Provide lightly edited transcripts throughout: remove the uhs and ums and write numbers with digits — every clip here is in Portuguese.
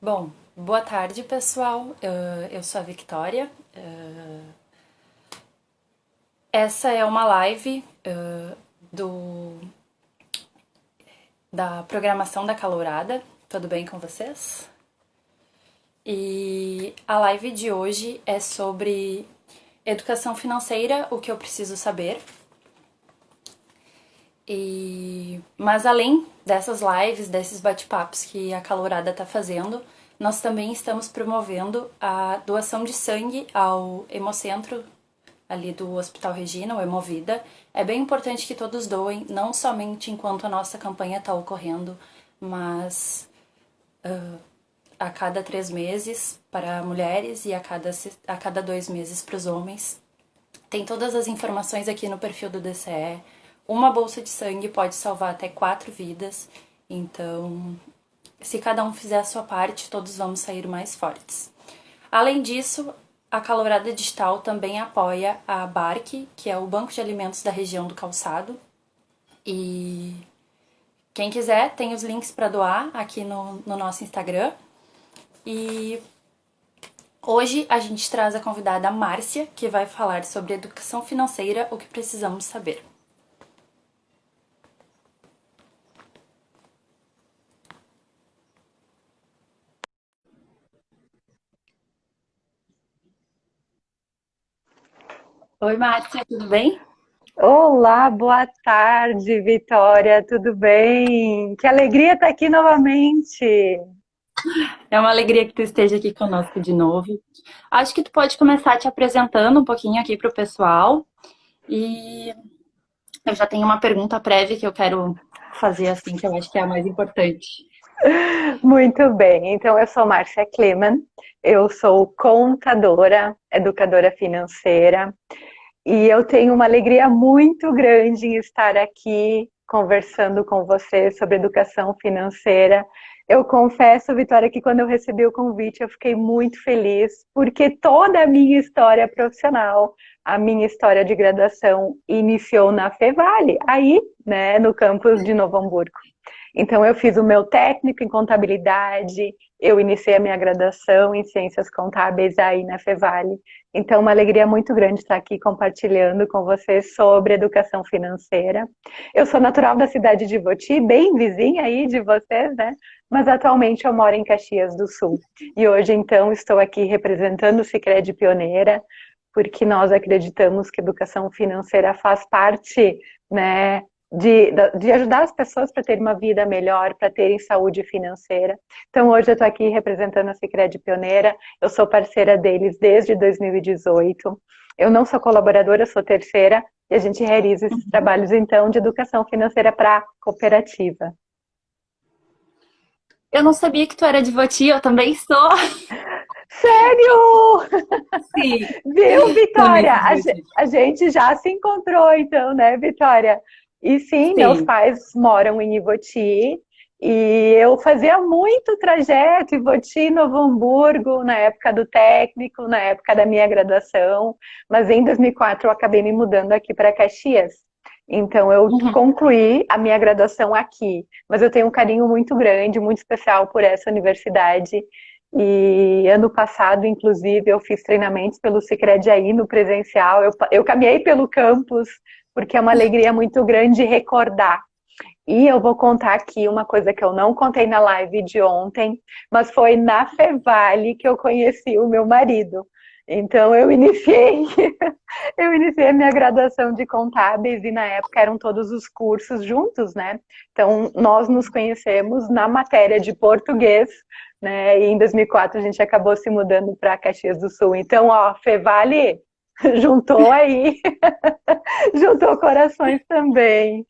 Bom, boa tarde, pessoal. Eu sou a Victoria. Essa é uma live do, da programação da Calourada. Tudo bem com vocês? E a live de hoje é sobre educação financeira, o que eu preciso saber. Mas além dessas lives, desses bate-papos que a Calourada está fazendo, nós também estamos promovendo a doação de sangue ao Hemocentro ali do Hospital Regina, o Hemovida. É bem importante que todos doem, não somente enquanto a nossa campanha está ocorrendo, mas a cada 3 meses para mulheres e a cada 2 meses para os homens. Tem todas as informações aqui no perfil do DCE. Uma bolsa de sangue pode salvar até 4 vidas, então, se cada um fizer a sua parte, todos vamos sair mais fortes. Além disso, a Calourada Digital também apoia a BARC, que é o Banco de Alimentos da região do Calçado. E quem quiser, tem os links para doar aqui no nosso Instagram. E hoje a gente traz a convidada Márcia, que vai falar sobre educação financeira, o que precisamos saber. Oi, Márcia, tudo bem? Olá, boa tarde, Vitória, tudo bem? Que alegria estar aqui novamente. É uma alegria que tu esteja aqui conosco de novo. Acho que tu pode começar te apresentando um pouquinho aqui para o pessoal. E eu já tenho uma pergunta prévia que eu quero fazer assim, que eu acho que é a mais importante. Muito bem, então eu sou Márcia Kleman, eu sou contadora, educadora financeira e eu tenho uma alegria muito grande em estar aqui conversando com você sobre educação financeira. Eu confesso, Vitória, que quando eu recebi o convite eu fiquei muito feliz, porque toda a minha história profissional, a minha história de graduação iniciou na Fevale, aí, né, no campus de Novo Hamburgo. Então, eu fiz o meu técnico em contabilidade, eu iniciei a minha graduação em ciências contábeis aí na Fevale. Então, uma alegria muito grande estar aqui compartilhando com vocês sobre educação financeira. Eu sou natural da cidade de Voti, bem vizinha aí de vocês, né? Mas atualmente eu moro em Caxias do Sul. E hoje, então, estou aqui representando o Sicredi Pioneira, porque nós acreditamos que educação financeira faz parte, né, de ajudar as pessoas para terem uma vida melhor, para terem saúde financeira. Então, hoje eu estou aqui representando a Sicredi Pioneira, eu sou parceira deles desde 2018. Eu não sou colaboradora, eu sou terceira, e a gente realiza esses trabalhos, então, de educação financeira para a cooperativa. Eu não sabia que tu era de Voti, eu também sou. Sério? Sim, Viu, também Vitória? sou de Voti. A gente já se encontrou, então, né, Vitória? E sim, meus Sim. pais moram em Ivoti e eu fazia muito trajeto Ivoti, Novo Hamburgo, na época do técnico, na época da minha graduação, mas em 2004 eu acabei me mudando aqui para Caxias. Então eu Uhum. concluí a minha graduação aqui, mas eu tenho um carinho muito grande, muito especial por essa universidade. E ano passado, inclusive, eu fiz treinamentos pelo Sicredi aí no presencial. Eu caminhei pelo campus, porque é uma alegria muito grande recordar. E eu vou contar aqui uma coisa que eu não contei na live de ontem, mas foi na Fevale que eu conheci o meu marido. Então eu iniciei a minha graduação de contábeis e na época eram todos os cursos juntos, né? Então nós nos conhecemos na matéria de português, né? E em 2004 a gente acabou se mudando para Caxias do Sul. Então, ó, Fevale juntou aí, juntou corações também.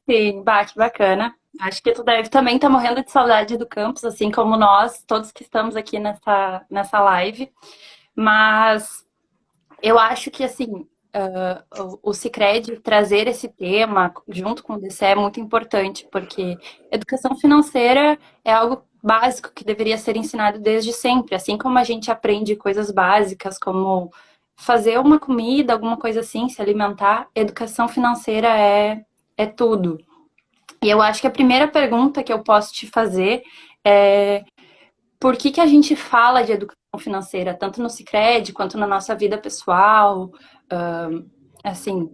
Sim, bah, que bacana. Acho que tu deve também estar morrendo de saudade do campus, assim como nós, todos que estamos aqui nessa live. Mas eu acho que, assim, o Sicredi trazer esse tema junto com o DCE é muito importante, porque educação financeira é algo básico que deveria ser ensinado desde sempre. Assim como a gente aprende coisas básicas, como fazer uma comida, alguma coisa assim, se alimentar, educação financeira é tudo. E eu acho que a primeira pergunta que eu posso te fazer é por que que a gente fala de educação financeira, tanto no Sicredi quanto na nossa vida pessoal, assim.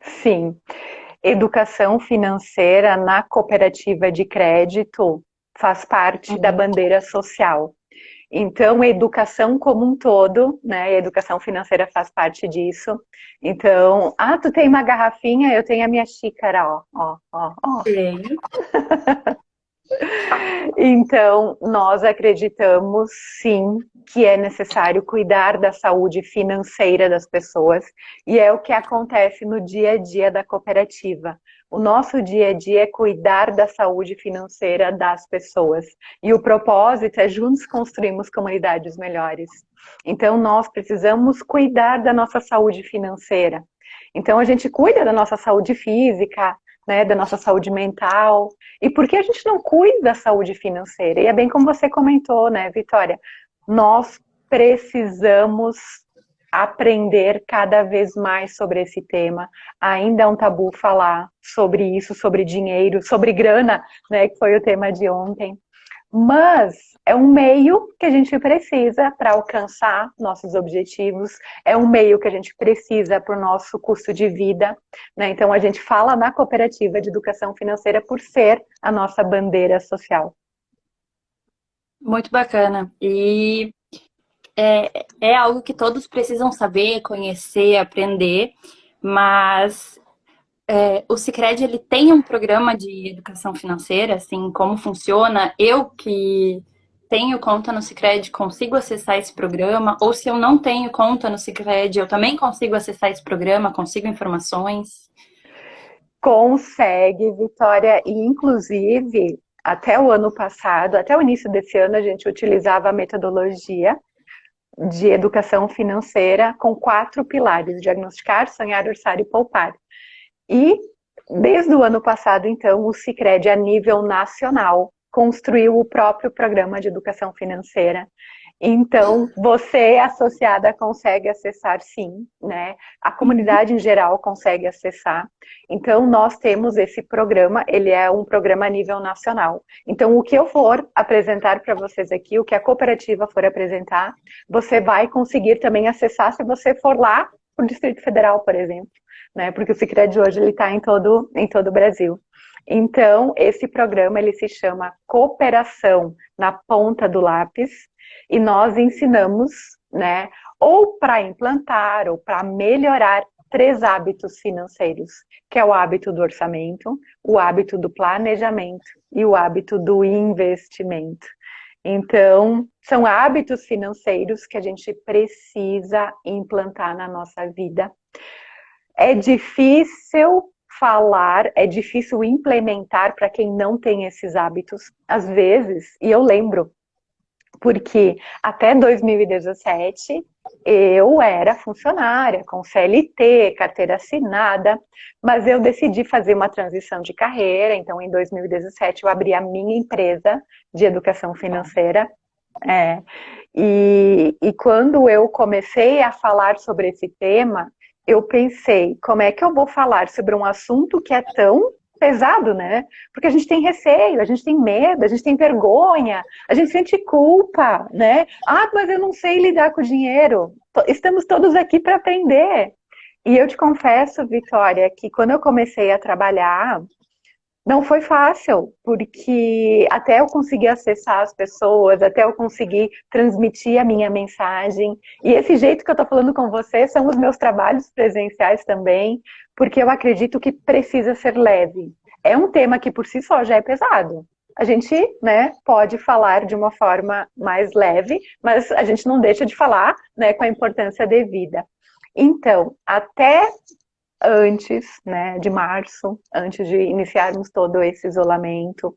Sim, educação financeira na cooperativa de crédito faz parte da Uhum. bandeira social. Então, a educação como um todo, né? A educação financeira faz parte disso. Então, tu tem uma garrafinha, eu tenho a minha xícara, ó, ó, ó, ó. Sim. Então, nós acreditamos sim que é necessário cuidar da saúde financeira das pessoas, e é o que acontece no dia a dia da cooperativa. O nosso dia a dia é cuidar da saúde financeira das pessoas. E o propósito é juntos construirmos comunidades melhores. Então, nós precisamos cuidar da nossa saúde financeira. Então, a gente cuida da nossa saúde física, né, da nossa saúde mental. E por que a gente não cuida da saúde financeira? E é bem como você comentou, né, Vitória? Nós precisamos aprender cada vez mais sobre esse tema. Ainda é um tabu falar sobre isso, sobre dinheiro, sobre grana, né, que foi o tema de ontem. Mas é um meio que a gente precisa para alcançar nossos objetivos, é um meio que a gente precisa para o nosso custo de vida, né? Então a gente fala na cooperativa de educação financeira por ser a nossa bandeira social. Muito bacana. E é algo que todos precisam saber, conhecer, aprender, mas o Sicredi ele tem um programa de educação financeira, assim, como funciona. Eu que tenho conta no Sicredi consigo acessar esse programa, ou se eu não tenho conta no Sicredi, eu também consigo acessar esse programa, consigo informações. Consegue, Vitória, e inclusive até o ano passado, até o início desse ano, a gente utilizava a metodologia de educação financeira com 4 pilares: diagnosticar, sonhar, orçar e poupar. E desde o ano passado, então, o Sicredi a nível nacional construiu o próprio programa de educação financeira. Então, você associada consegue acessar sim, né? A Uhum. comunidade em geral consegue acessar. Então, nós temos esse programa, ele é um programa a nível nacional. Então, o que eu for apresentar para vocês aqui, o que a cooperativa for apresentar, você vai conseguir também acessar se você for lá para o Distrito Federal, por exemplo, né? Porque o Sicredi hoje ele está em todo o Brasil. Então, esse programa ele se chama Cooperação na Ponta do Lápis, e nós ensinamos, né, ou para implantar ou para melhorar 3 hábitos financeiros, que é o hábito do orçamento, o hábito do planejamento e o hábito do investimento. Então, são hábitos financeiros que a gente precisa implantar na nossa vida. É difícil falar, é difícil implementar para quem não tem esses hábitos, às vezes, e eu lembro, porque até 2017 eu era funcionária com CLT, carteira assinada, mas eu decidi fazer uma transição de carreira. Então, em 2017 eu abri a minha empresa de educação financeira. É, e quando eu comecei a falar sobre esse tema, eu pensei, como é que eu vou falar sobre um assunto que é tão pesado, né? Porque a gente tem receio, a gente tem medo, a gente tem vergonha, a gente sente culpa, né? Mas eu não sei lidar com o dinheiro. Estamos todos aqui para aprender. E eu te confesso, Vitória, que quando eu comecei a trabalhar, não foi fácil, porque até eu conseguir acessar as pessoas, até eu conseguir transmitir a minha mensagem, e esse jeito que eu estou falando com você são os meus trabalhos presenciais também, porque eu acredito que precisa ser leve. É um tema que por si só já é pesado. A gente, né, pode falar de uma forma mais leve, mas a gente não deixa de falar, né, com a importância devida. Então, até antes, né, de março, antes de iniciarmos todo esse isolamento,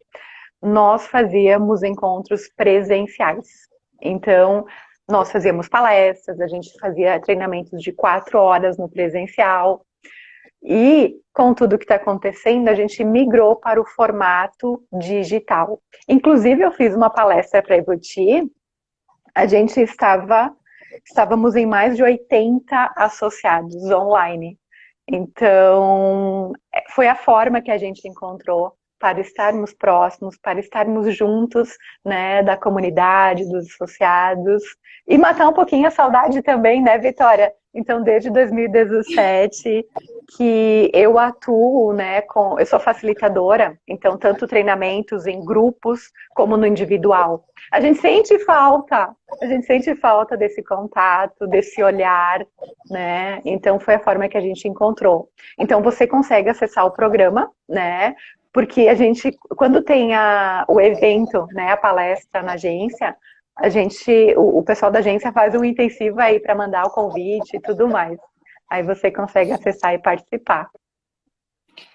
nós fazíamos encontros presenciais. Então, nós fazíamos palestras, a gente fazia treinamentos de 4 horas no presencial. E com tudo que está acontecendo, a gente migrou para o formato digital. Inclusive, eu fiz uma palestra para a Ebuti, a gente estávamos em mais de 80 associados online. Então, foi a forma que a gente encontrou para estarmos próximos, para estarmos juntos, né, da comunidade, dos associados, e matar um pouquinho a saudade também, né, Vitória? Então, desde 2017 que eu atuo, né, eu sou facilitadora, então tanto treinamentos em grupos como no individual. A gente sente falta desse contato, desse olhar, né? Então foi a forma que a gente encontrou. Então você consegue acessar o programa, né? Porque a gente, quando tem o evento, né, a palestra na agência, o pessoal da agência faz um intensivo aí para mandar o convite e tudo mais. Aí você consegue acessar e participar.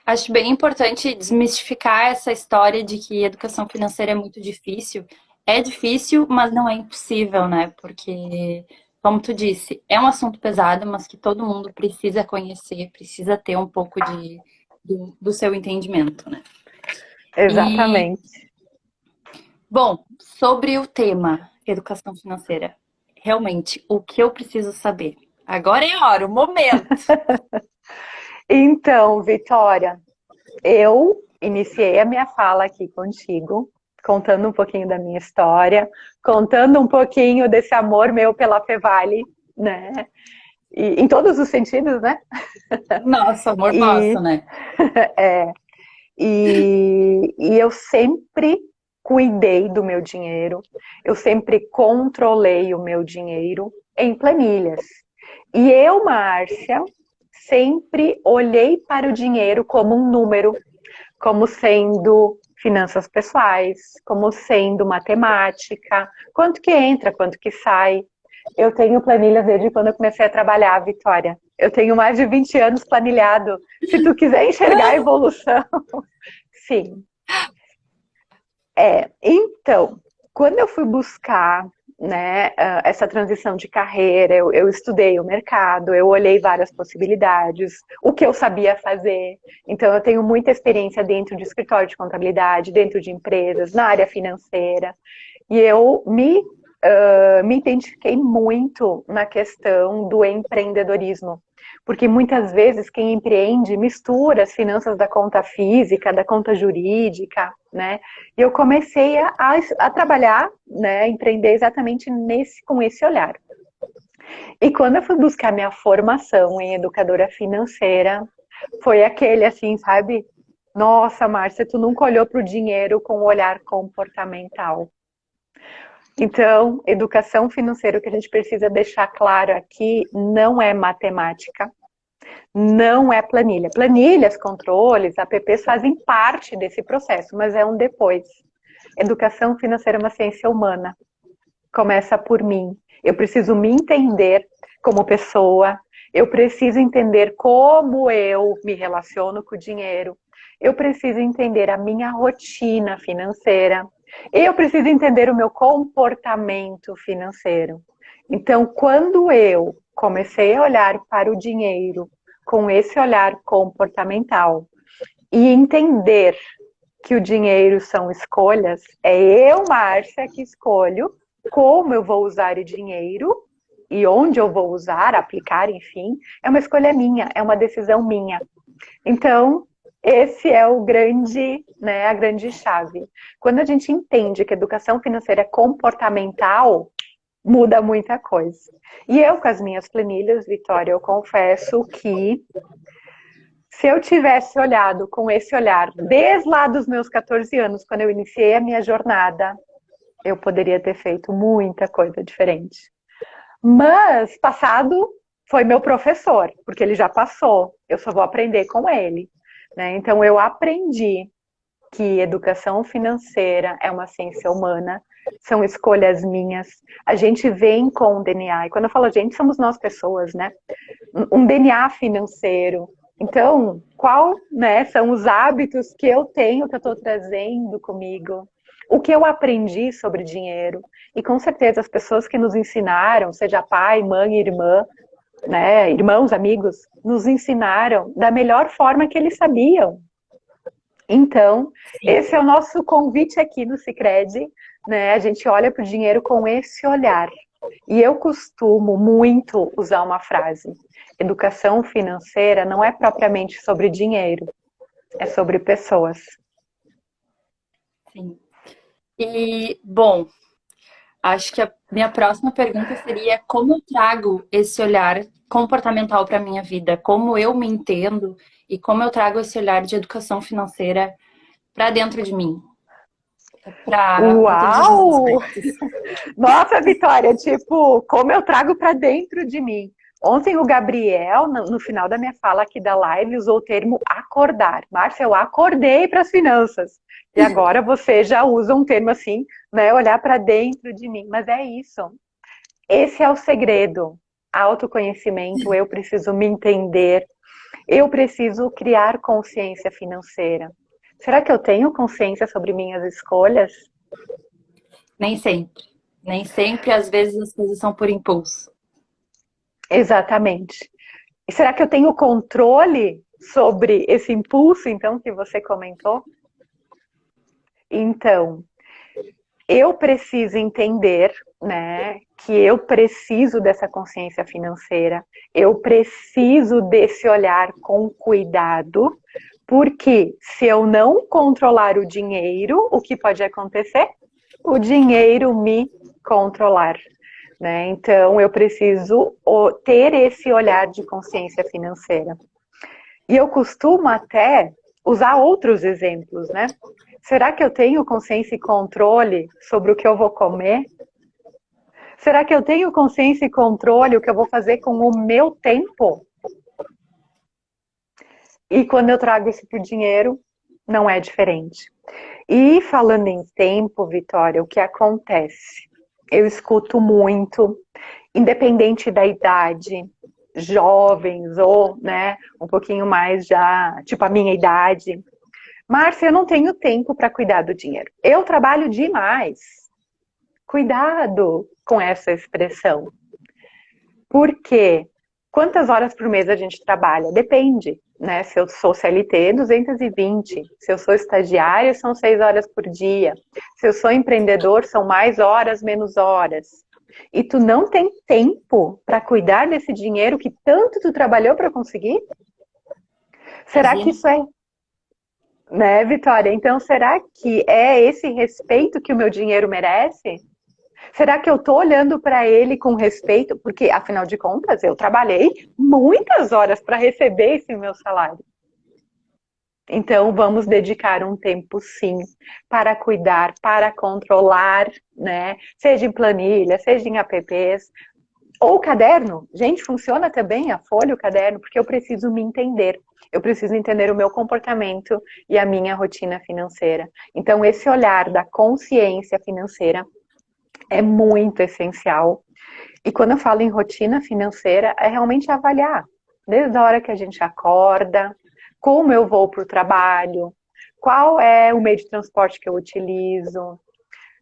Acho bem importante desmistificar essa história de que educação financeira é muito difícil. É difícil, mas não é impossível, né? Porque, como tu disse, é um assunto pesado, mas que todo mundo precisa conhecer, precisa ter um pouco do seu entendimento, né? E, Exatamente. bom, sobre o tema educação financeira, realmente, o que eu preciso saber? Agora é a hora, o momento. Então, Vitória, eu iniciei a minha fala aqui contigo, contando um pouquinho da minha história, contando um pouquinho desse amor meu pela Fevale, né? E, em todos os sentidos, né? Nossa, amor nosso, E, né? e eu sempre cuidei do meu dinheiro, eu sempre controlei o meu dinheiro em planilhas. E eu, Márcia, sempre olhei para o dinheiro como um número, como sendo finanças pessoais, como sendo matemática, quanto que entra, quanto que sai. Eu tenho planilhas desde quando eu comecei a trabalhar, Vitória. Eu tenho mais de 20 anos planilhado. Se tu quiser enxergar a evolução, sim. Então, quando eu fui buscar, né, essa transição de carreira, eu estudei o mercado, eu olhei várias possibilidades, o que eu sabia fazer. Então, eu tenho muita experiência dentro de escritório de contabilidade, dentro de empresas, na área financeira. E eu me identifiquei muito na questão do empreendedorismo. Porque muitas vezes quem empreende mistura as finanças da conta física, da conta jurídica, né? E eu comecei a trabalhar, né, a empreender exatamente com esse olhar. E quando eu fui buscar minha formação em educadora financeira, foi aquele assim, sabe? Nossa, Márcia, tu nunca olhou para o dinheiro com um olhar comportamental. Então, educação financeira, o que a gente precisa deixar claro aqui, não é matemática, não é planilha. Planilhas, controles, apps fazem parte desse processo, mas é um depois. Educação financeira é uma ciência humana. Começa por mim. Eu preciso me entender como pessoa, eu preciso entender como eu me relaciono com o dinheiro, eu preciso entender a minha rotina financeira, eu preciso entender o meu comportamento financeiro. Então, quando eu comecei a olhar para o dinheiro com esse olhar comportamental e entender que o dinheiro são escolhas, é eu, Márcia, que escolho como eu vou usar o dinheiro e onde eu vou usar, aplicar, enfim, é uma escolha minha, é uma decisão minha. Então, esse é o grande, né, a grande chave. Quando a gente entende que educação financeira é comportamental, muda muita coisa. E eu, com as minhas planilhas, Vitória, eu confesso que se eu tivesse olhado com esse olhar desde lá dos meus 14 anos, quando eu iniciei a minha jornada, eu poderia ter feito muita coisa diferente. Mas passado foi meu professor, porque ele já passou, eu só vou aprender com ele. Né? Então eu aprendi que educação financeira é uma ciência humana, são escolhas minhas. A gente vem com o DNA, e quando eu falo a gente, somos nós pessoas, né? Um DNA financeiro. Então, qual, né, são os hábitos que eu tenho, que eu estou trazendo comigo? O que eu aprendi sobre dinheiro? E com certeza as pessoas que nos ensinaram, seja pai, mãe, irmã, né, irmãos, amigos, nos ensinaram da melhor forma que eles sabiam. Então, Sim. esse é o nosso convite aqui no Sicredi, né? A gente olha para o dinheiro com esse olhar. E eu costumo muito usar uma frase: educação financeira não é propriamente sobre dinheiro, é sobre pessoas. Sim. E, bom, acho que a minha próxima pergunta seria como eu trago esse olhar comportamental para a minha vida, como eu me entendo e como eu trago esse olhar de educação financeira para dentro de mim, para todos os Uau! aspectos. Nossa, Vitória, tipo, como eu trago para dentro de mim. Ontem o Gabriel, no final da minha fala aqui da live, usou o termo acordar. Márcia, eu acordei para as finanças. E agora você já usa um termo assim, né? Olhar para dentro de mim. Mas é isso. Esse é o segredo. Autoconhecimento, eu preciso me entender, eu preciso criar consciência financeira. Será que eu tenho consciência sobre minhas escolhas? Nem sempre. Nem sempre, às vezes, as coisas são por impulso. Exatamente. E será que eu tenho controle sobre esse impulso, então, que você comentou? Então, eu preciso entender, né, que eu preciso dessa consciência financeira, eu preciso desse olhar com cuidado, porque se eu não controlar o dinheiro, o que pode acontecer? O dinheiro me controlar. Né? Então, eu preciso ter esse olhar de consciência financeira. E eu costumo até usar outros exemplos, né? Será que eu tenho consciência e controle sobre o que eu vou comer? Será que eu tenho consciência e controle o que eu vou fazer com o meu tempo? E quando eu trago isso para o dinheiro, não é diferente. E falando em tempo, Vitória, o que acontece? Eu escuto muito, independente da idade, jovens ou, né, um pouquinho mais já, tipo a minha idade. Márcia, eu não tenho tempo para cuidar do dinheiro. Eu trabalho demais. Cuidado com essa expressão. Por quê? Quantas horas por mês a gente trabalha? Depende, né? Se eu sou CLT, 220. Se eu sou estagiário, são 6 horas por dia. Se eu sou empreendedor, são mais horas, menos horas. E tu não tem tempo para cuidar desse dinheiro que tanto tu trabalhou para conseguir? Será que Imagina. isso é, né, Vitória? Então, será que é esse respeito que o meu dinheiro merece? Será que eu estou olhando para ele com respeito? Porque, afinal de contas, eu trabalhei muitas horas para receber esse meu salário. Então, vamos dedicar um tempo, sim, para cuidar, para controlar, né? Seja em planilha, seja em apps, ou caderno. Gente, funciona também a folha, o caderno, porque eu preciso me entender. Eu preciso entender o meu comportamento e a minha rotina financeira. Então, esse olhar da consciência financeira é muito essencial. E quando eu falo em rotina financeira, é realmente avaliar, desde a hora que a gente acorda, como eu vou para o trabalho, qual é o meio de transporte que eu utilizo.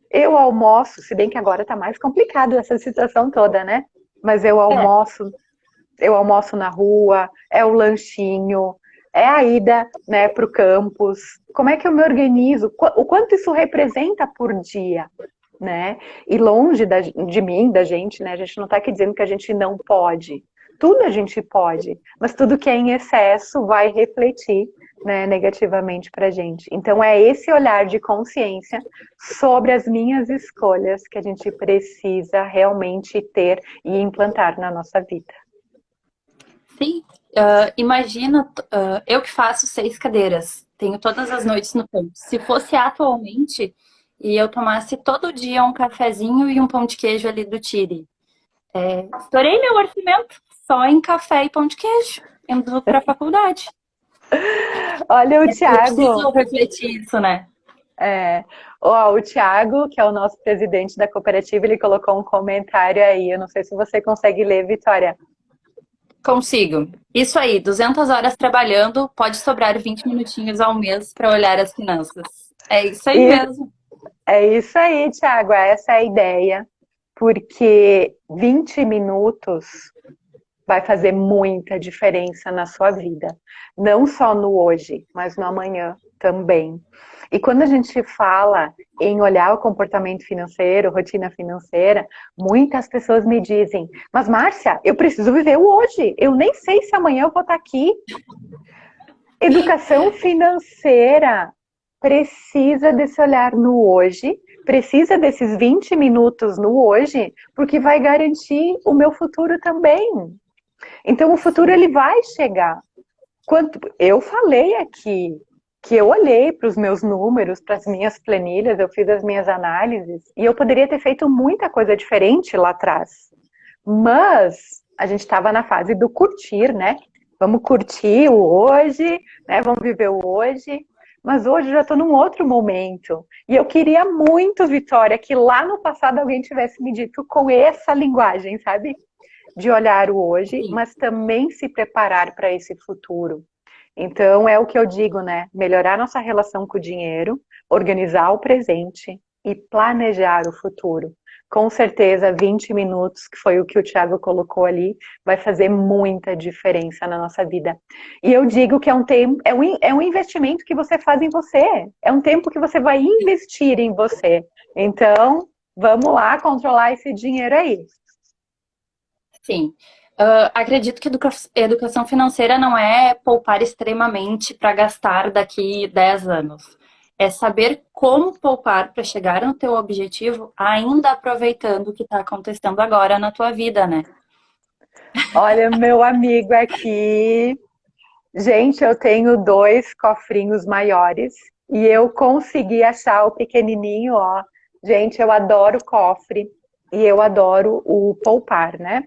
Eu almoço, se bem que agora está mais complicado essa situação toda, né? Mas É, eu almoço na rua, é o lanchinho, é a ida, né, para o campus. Como é que eu me organizo? O quanto isso representa por dia? Né? E longe de mim, da gente, né? A gente não está aqui dizendo que a gente não pode. Tudo a gente pode, mas tudo que é em excesso vai refletir, né, negativamente para a gente. Então é esse olhar de consciência sobre as minhas escolhas que a gente precisa realmente ter e implantar na nossa vida. sim. Imagina, eu que faço 6 cadeiras, tenho todas as noites no campo. Se fosse atualmente e eu tomasse todo dia um cafezinho e um pão de queijo ali do Tire, estourei meu orçamento só em café e pão de queijo, indo para a faculdade. Olha o Eu preciso Tiago, refletir isso, né? o Tiago, que é o nosso presidente da cooperativa, ele colocou um comentário aí. Eu não sei se você consegue ler, Vitória. Consigo. Isso aí, 200 horas trabalhando, pode sobrar 20 minutinhos ao mês para olhar as finanças. É isso aí E mesmo. é isso aí, Tiago, essa é a ideia, porque 20 minutos vai fazer muita diferença na sua vida, não só no hoje, mas no amanhã também. E quando a gente fala em olhar o comportamento financeiro, rotina financeira, muitas pessoas me dizem, mas Márcia, eu preciso viver o hoje, eu nem sei se amanhã eu vou estar aqui. Educação financeira precisa desse olhar no hoje, precisa desses 20 minutos no hoje, porque vai garantir o meu futuro também. Então, o futuro ele vai chegar. Eu falei aqui que eu olhei para os meus números, para as minhas planilhas, eu fiz as minhas análises e eu poderia ter feito muita coisa diferente lá atrás. Mas a gente estava na fase do curtir, né? Vamos curtir o hoje, né? Vamos viver o hoje. Mas hoje eu já estou num outro momento. E eu queria muito, Vitória, que lá no passado alguém tivesse me dito com essa linguagem, sabe? De olhar o hoje, Sim. mas também se preparar para esse futuro. Então, é o que eu digo, né? Melhorar nossa relação com o dinheiro, organizar o presente e planejar o futuro. Com certeza, 20 minutos, que foi o que o Thiago colocou ali, vai fazer muita diferença na nossa vida. E eu digo que é um tempo, é um investimento que você faz em você. É um tempo que você vai investir em você. Então, vamos lá controlar esse dinheiro aí. Sim. Acredito que educação financeira não é poupar extremamente para gastar daqui 10 anos. É saber como poupar para chegar no teu objetivo, ainda aproveitando o que está acontecendo agora na tua vida, né? Olha, meu amigo aqui. Gente, eu tenho dois cofrinhos maiores e eu consegui achar o pequenininho, ó. Gente, eu adoro cofre e eu adoro o poupar, né?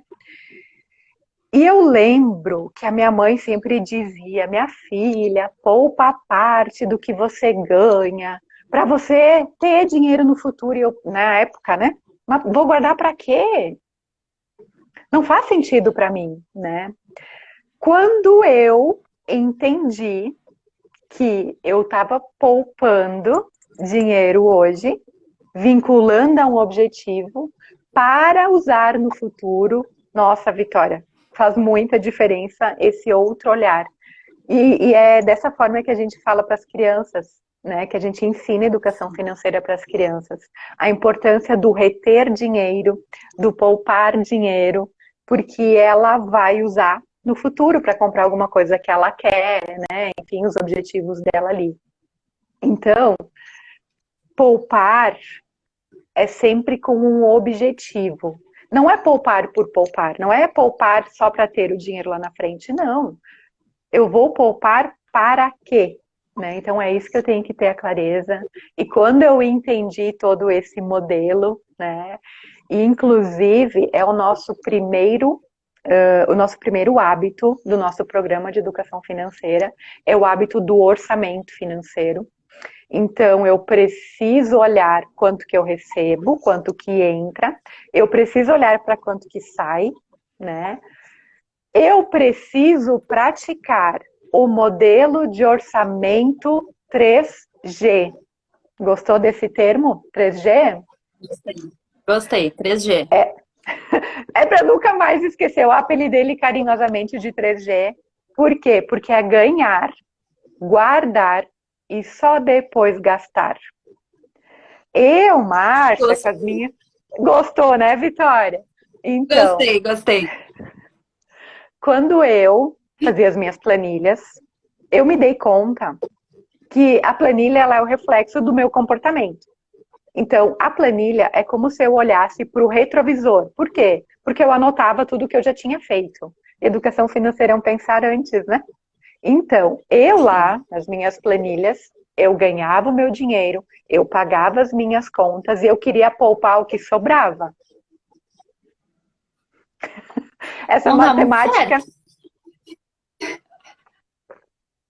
E eu lembro que a minha mãe sempre dizia: minha filha, poupa a parte do que você ganha para você ter dinheiro no futuro. E eu, na época, né? Mas vou guardar para quê? Não faz sentido para mim, né? Quando eu entendi que eu estava poupando dinheiro hoje, vinculando a um objetivo para usar no futuro, nossa, Vitória, faz muita diferença esse outro olhar. E é dessa forma que a gente fala para as crianças, né, que a gente ensina educação financeira para as crianças. A importância do reter dinheiro, do poupar dinheiro, porque ela vai usar no futuro para comprar alguma coisa que ela quer, né? Enfim, os objetivos dela ali. Então, poupar é sempre com um objetivo. Não é poupar por poupar, não é poupar só para ter o dinheiro lá na frente, não. Eu vou poupar para quê? Né? Então é isso que eu tenho que ter a clareza. E quando eu entendi todo esse modelo, né? E inclusive é o nosso primeiro hábito do nosso programa de educação financeira, é o hábito do orçamento financeiro. Então, eu preciso olhar quanto que eu recebo, quanto que entra, eu preciso olhar para quanto que sai, né? Eu preciso praticar o modelo de orçamento 3G. Gostou desse termo? 3G? Gostei. Gostei, 3G. É para nunca mais esquecer. Eu apelidei ele carinhosamente de 3G. Por quê? Porque é ganhar, guardar e só depois gastar. Eu, Márcia, com as Gostei, minhas. Gostou, né, Vitória? Então, gostei, gostei. quando eu fazia as minhas planilhas, eu me dei conta que a planilha ela é o reflexo do meu comportamento. Então, a planilha é como se eu olhasse para o retrovisor. Por quê? Porque eu anotava tudo que eu já tinha feito. Educação financeira é um pensar antes, né? Então, eu Sim. lá, nas minhas planilhas, eu ganhava o meu dinheiro, eu pagava as minhas contas e eu queria poupar o que sobrava. Essa Não dá muito matemática, certo.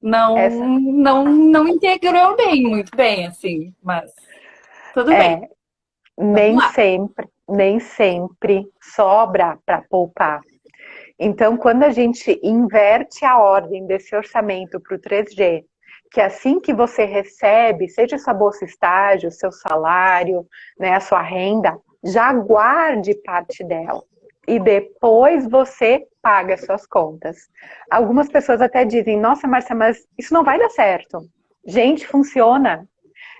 Não, essa não integrou bem, muito bem, assim, mas tudo bem. é, Vamos lá. nem sempre sobra para poupar. Então, quando a gente inverte a ordem desse orçamento para o 3G, que assim que você recebe, seja sua bolsa estágio, seu salário, né, a sua renda, já guarde parte dela. E depois você paga suas contas. Algumas pessoas até dizem, nossa, Márcia, mas isso não vai dar certo. Gente, funciona.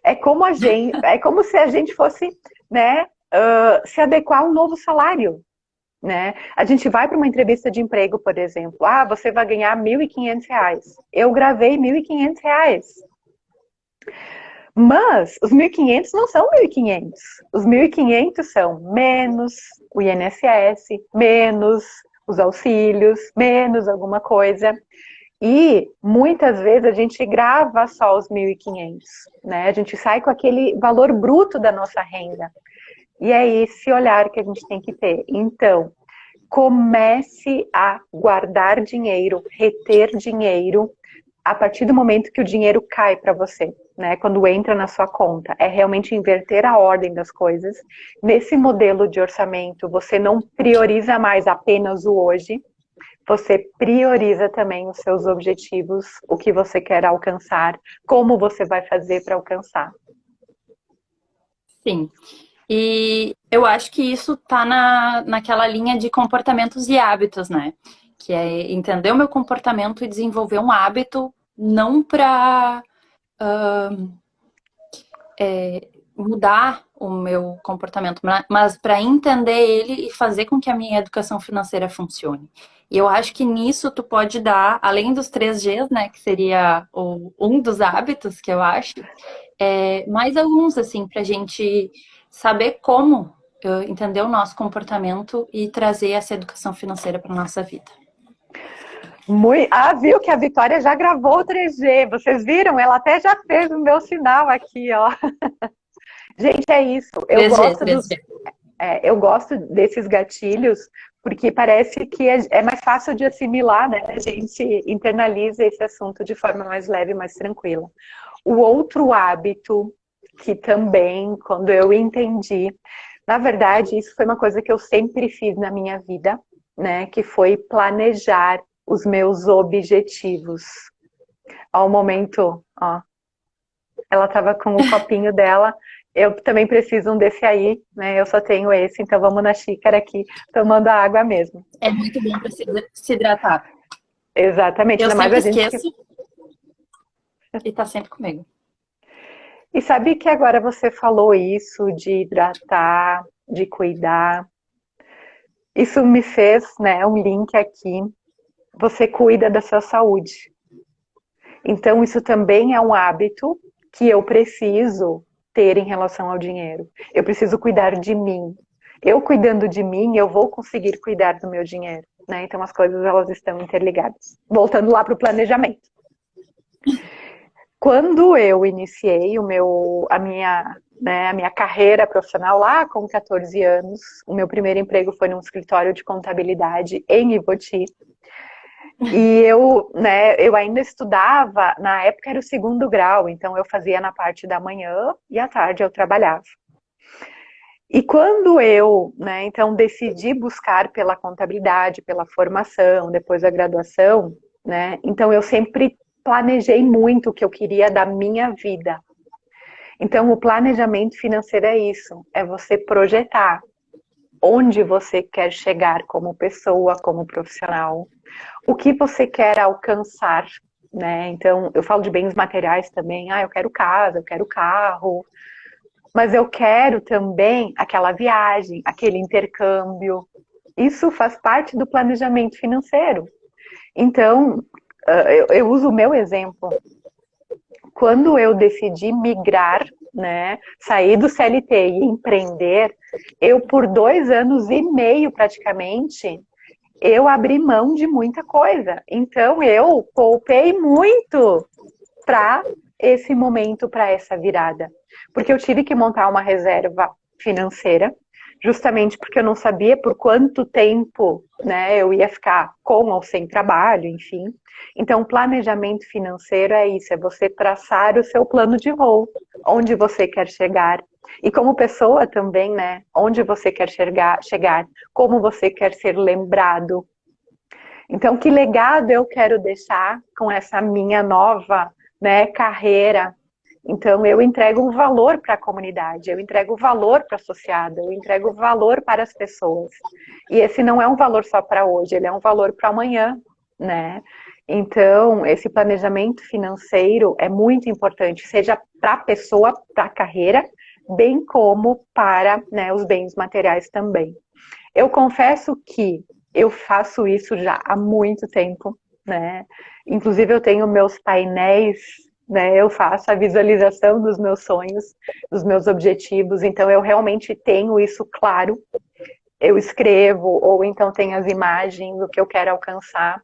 É como se a gente fosse, né, se adequar a um novo salário. Né? A gente vai para uma entrevista de emprego, por exemplo. Ah, você vai ganhar R$ 1.500. Eu gravei R$ 1.500. Mas os 1.500 não são 1.500. Os 1.500 são menos o INSS, menos os auxílios, menos alguma coisa. E muitas vezes a gente grava só os 1.500, né? A gente sai com aquele valor bruto da nossa renda. E é esse olhar que a gente tem que ter. Então, comece a guardar dinheiro, reter dinheiro, a partir do momento que o dinheiro cai para você, né? Quando entra na sua conta. É realmente inverter a ordem das coisas. Nesse modelo de orçamento, você não prioriza mais apenas o hoje, você prioriza também os seus objetivos, o que você quer alcançar, como você vai fazer para alcançar. Sim. E eu acho que isso tá naquela linha de comportamentos e hábitos, né? Que é entender o meu comportamento e desenvolver um hábito, não para mudar o meu comportamento, mas para entender ele e fazer com que a minha educação financeira funcione. E eu acho que nisso tu pode dar, além dos 3Gs, né, que seria um dos hábitos que eu acho, mais alguns, assim, para a gente saber como entender o nosso comportamento e trazer essa educação financeira para nossa vida. Viu que a Vitória já gravou o 3G, vocês viram? Ela até já fez o meu sinal aqui, ó. Gente, é isso. 3G, 3G. Eu gosto desses gatilhos porque parece que é mais fácil de assimilar, né? A gente internaliza esse assunto de forma mais leve, mais tranquila. O outro hábito que também, quando eu entendi, na verdade, isso foi uma coisa que eu sempre fiz na minha vida, né? Que foi planejar os meus objetivos. Ao momento, ó, ela estava com o copinho dela. Eu também preciso um desse aí, né? Eu só tenho esse, então vamos na xícara aqui, tomando a água mesmo. É muito bom para se hidratar. Exatamente, Eu ainda mais a sempre gente que... esqueço e tá sempre comigo. E sabe que agora você falou isso de hidratar, de cuidar. Isso me fez, né, um link aqui. Você cuida da sua saúde. Então, isso também é um hábito que eu preciso ter em relação ao dinheiro. Eu preciso cuidar de mim. Eu cuidando de mim, eu vou conseguir cuidar do meu dinheiro, né? Então, as coisas, elas estão interligadas. Voltando lá para o planejamento. Quando eu iniciei a minha carreira profissional lá com 14 anos, o meu primeiro emprego foi num escritório de contabilidade em Ivoti. E eu ainda estudava, na época era o segundo grau, então eu fazia na parte da manhã e à tarde eu trabalhava. E quando eu, então decidi buscar pela contabilidade, pela formação, depois da graduação, então eu sempre planejei muito o que eu queria da minha vida. Então o planejamento financeiro é isso, é você projetar onde você quer chegar como pessoa, como profissional, o que você quer alcançar, né? Então, eu falo de bens materiais também. Eu quero casa, eu quero carro, mas eu quero também aquela viagem, aquele intercâmbio. Isso faz parte do planejamento financeiro. Então, eu uso o meu exemplo. Quando eu decidi migrar, né, sair do CLT e empreender, eu por 2 anos e meio praticamente, eu abri mão de muita coisa. Então eu poupei muito para esse momento, para essa virada. Porque eu tive que montar uma reserva financeira, justamente porque eu não sabia por quanto tempo, né, eu ia ficar com ou sem trabalho, enfim. Então, planejamento financeiro é isso, é você traçar o seu plano de voo, onde você quer chegar. E como pessoa também, né, onde você quer chegar, como você quer ser lembrado. Então, que legado eu quero deixar com essa minha nova, né, carreira? Então, eu entrego um valor para a comunidade, eu entrego valor para a associada, eu entrego valor para as pessoas. E esse não é um valor só para hoje, ele é um valor para amanhã, né? Então, esse planejamento financeiro é muito importante, seja para a pessoa, para a carreira, bem como para, né, os bens materiais também. Eu confesso que eu faço isso já há muito tempo, né? Inclusive eu tenho meus painéis né? Eu faço a visualização dos meus sonhos, dos meus objetivos, então eu realmente tenho isso claro. Eu escrevo, ou então tenho as imagens do que eu quero alcançar.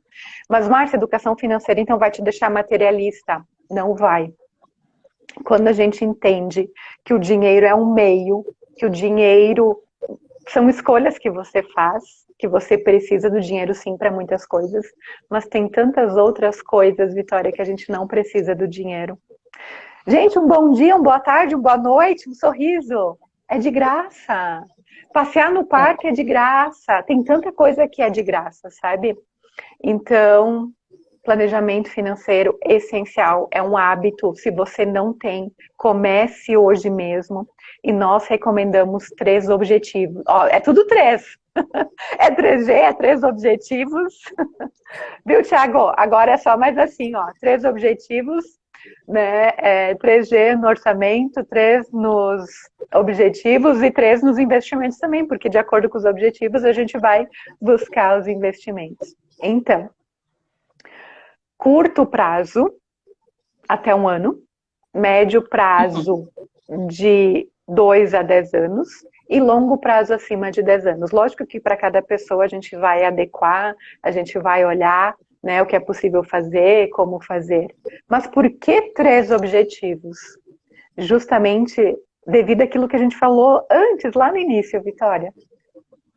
Mas, Márcia, educação financeira, então, vai te deixar materialista? Não vai. Quando a gente entende que o dinheiro é um meio, que o dinheiro são escolhas que você faz, que você precisa do dinheiro sim para muitas coisas, mas tem tantas outras coisas, Vitória, que a gente não precisa do dinheiro. Gente, um bom dia, uma boa tarde, uma boa noite, um sorriso. É de graça. Passear no É. parque é de graça. Tem tanta coisa que é de graça, sabe? Então, planejamento financeiro essencial, é um hábito. Se você não tem, comece hoje mesmo. E nós recomendamos 3 objetivos. Ó, é tudo 3. É 3G, é 3 objetivos. Viu, Thiago? Agora é só mais assim, ó. 3 objetivos, né? 3G no orçamento, 3 nos objetivos e 3 nos investimentos também, porque de acordo com os objetivos a gente vai buscar os investimentos. Então, curto prazo, até 1 ano, médio Uhum. prazo de 2 a 10 anos e longo prazo acima de 10 anos. Lógico que para cada pessoa a gente vai adequar, a gente vai olhar, né, o que é possível fazer, como fazer. Mas por que 3 objetivos? Justamente devido àquilo que a gente falou antes, lá no início, Vitória.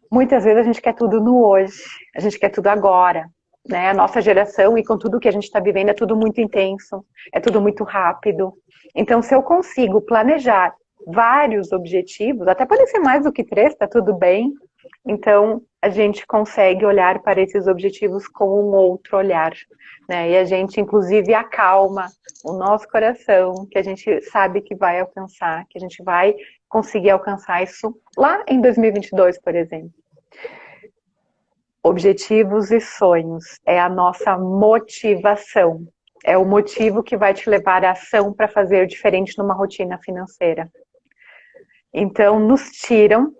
Muitas vezes a gente quer tudo no hoje, a gente quer tudo agora, né? A nossa geração e com tudo que a gente está vivendo é tudo muito intenso, é tudo muito rápido. Então, se eu consigo planejar vários objetivos, até podem ser mais do que 3, tá tudo bem. Então, a gente consegue olhar para esses objetivos com um outro olhar, né? E a gente, inclusive, acalma o nosso coração, que a gente sabe que vai alcançar, que a gente vai conseguir alcançar isso lá em 2022, por exemplo. Objetivos e sonhos é a nossa motivação. É o motivo que vai te levar à ação para fazer diferente numa rotina financeira. Então, nos tiram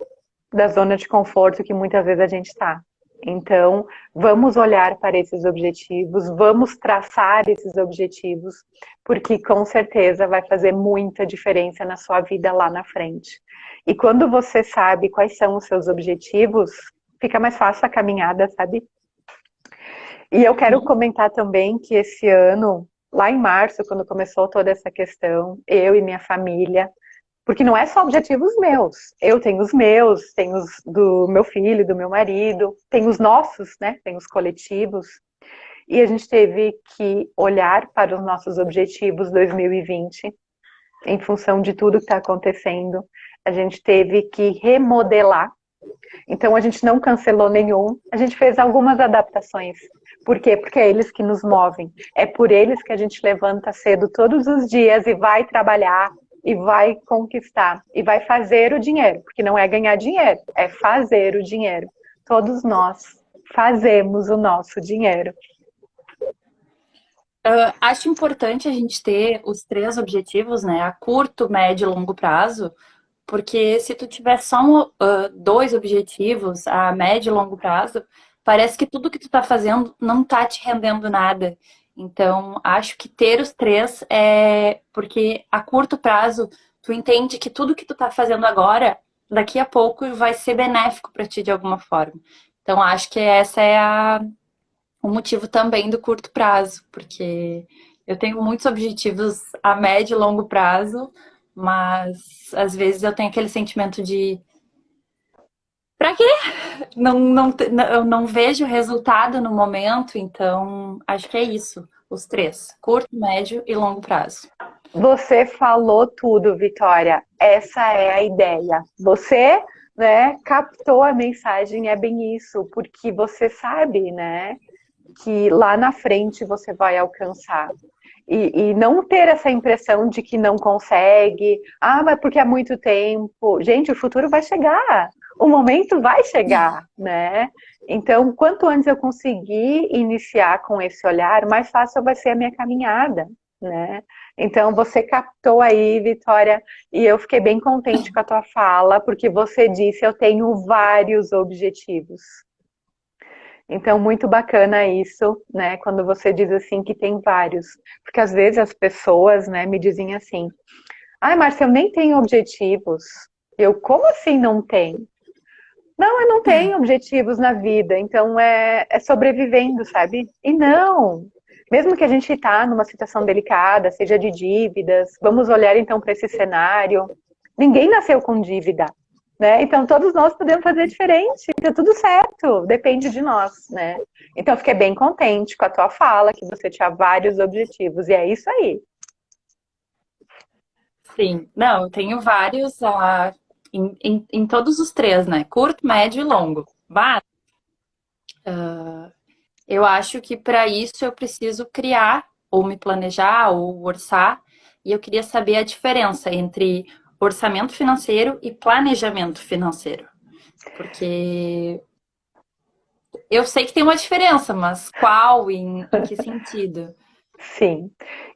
da zona de conforto que muitas vezes a gente está. Então, vamos olhar para esses objetivos, vamos traçar esses objetivos, porque com certeza vai fazer muita diferença na sua vida lá na frente. E quando você sabe quais são os seus objetivos, fica mais fácil a caminhada, sabe? E eu quero Uhum. comentar também que esse ano, lá em março, quando começou toda essa questão, eu e minha família, porque não é só objetivos meus. Eu tenho os meus, tenho os do meu filho, do meu marido, tenho os nossos, né? Tem os coletivos. E a gente teve que olhar para os nossos objetivos 2020, em função de tudo que está acontecendo. A gente teve que remodelar. Então a gente não cancelou nenhum, a gente fez algumas adaptações. Por quê? Porque é eles que nos movem. É por eles que a gente levanta cedo todos os dias e vai trabalhar, e vai conquistar, e vai fazer o dinheiro, porque não é ganhar dinheiro, é fazer o dinheiro. Todos nós fazemos o nosso dinheiro. Acho importante a gente ter os 3 objetivos, né? A curto, médio e longo prazo, porque se tu tiver só 2 objetivos, a médio e longo prazo, parece que tudo que tu tá fazendo não tá te rendendo nada. Então, acho que ter os 3 é porque a curto prazo tu entende que tudo que tu tá fazendo agora, daqui a pouco vai ser benéfico para ti de alguma forma. Então, acho que essa é o motivo também do curto prazo, porque eu tenho muitos objetivos a médio e longo prazo, mas às vezes eu tenho aquele sentimento de pra quê? Eu não vejo resultado no momento, então acho que é isso, os 3, curto, médio e longo prazo. Você falou tudo, Vitória. Essa é a ideia. Você, né, captou a mensagem, é bem isso, porque você sabe, né, que lá na frente você vai alcançar. E não ter essa impressão de que não consegue, mas porque há muito tempo. Gente, o futuro vai chegar, o momento vai chegar, né? Então, quanto antes eu conseguir iniciar com esse olhar, mais fácil vai ser a minha caminhada, né? Então, você captou aí, Vitória, e eu fiquei bem contente com a tua fala, porque você disse, eu tenho vários objetivos. Então, muito bacana isso, né? Quando você diz assim que tem vários. Porque às vezes as pessoas, né, me dizem assim: ai, Márcia, eu nem tenho objetivos. Eu, como assim não tem? Não, eu não tenho objetivos na vida, então é sobrevivendo, sabe? E não! Mesmo que a gente está numa situação delicada, seja de dívidas, vamos olhar então para esse cenário. Ninguém nasceu com dívida, né? Então todos nós podemos fazer diferente, tá tudo certo, depende de nós, né? Então eu fiquei bem contente com a tua fala, que você tinha vários objetivos, e é isso aí. Sim, não, eu tenho vários em todos os três, né? Curto, médio e longo. Mas eu acho que para isso eu preciso criar, ou me planejar, ou orçar, e eu queria saber a diferença entre orçamento financeiro e planejamento financeiro. Porque eu sei que tem uma diferença, mas qual, em que sentido? Sim,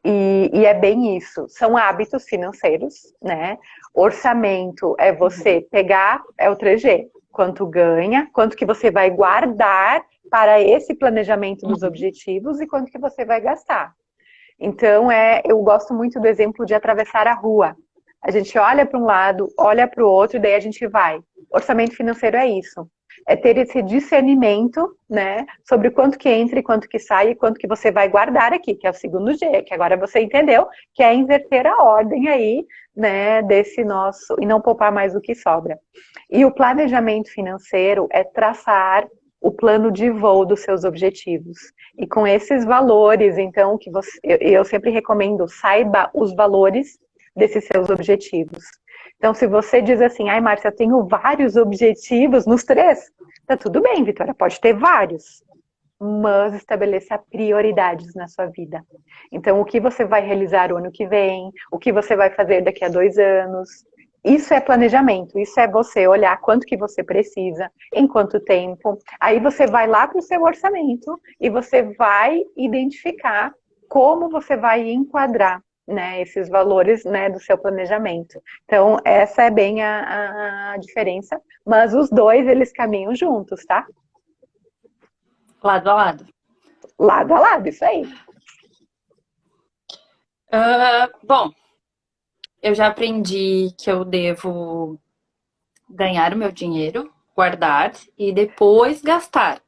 e é bem isso. São hábitos financeiros, né? Orçamento é você pegar, é o 3G. Quanto ganha, quanto que você vai guardar para esse planejamento dos Uhum. objetivos e quanto que você vai gastar. Então, eu gosto muito do exemplo de atravessar a rua. A gente olha para um lado, olha para o outro, e daí a gente vai. Orçamento financeiro é isso. É ter esse discernimento, né, sobre quanto que entra e quanto que sai e quanto que você vai guardar aqui, que é o segundo G, que agora você entendeu, que é inverter a ordem aí, né, desse nosso, e não poupar mais do que sobra. E o planejamento financeiro é traçar o plano de voo dos seus objetivos. E com esses valores, então, que eu sempre recomendo, saiba os valores desses seus objetivos. Então, se você diz assim, ai, Márcia, eu tenho vários objetivos nos três, tá tudo bem, Vitória, pode ter vários, mas estabeleça prioridades na sua vida. Então, o que você vai realizar o ano que vem, o que você vai fazer daqui a 2 anos, isso é planejamento, isso é você olhar quanto que você precisa, em quanto tempo. Aí você vai lá para o seu orçamento e você vai identificar como você vai enquadrar, né, esses valores, né, do seu planejamento. Então, essa é bem a diferença, mas os dois, eles caminham juntos, tá? Lado a lado. Lado a lado, isso aí. Bom, eu já aprendi que eu devo ganhar o meu dinheiro, guardar e depois gastar.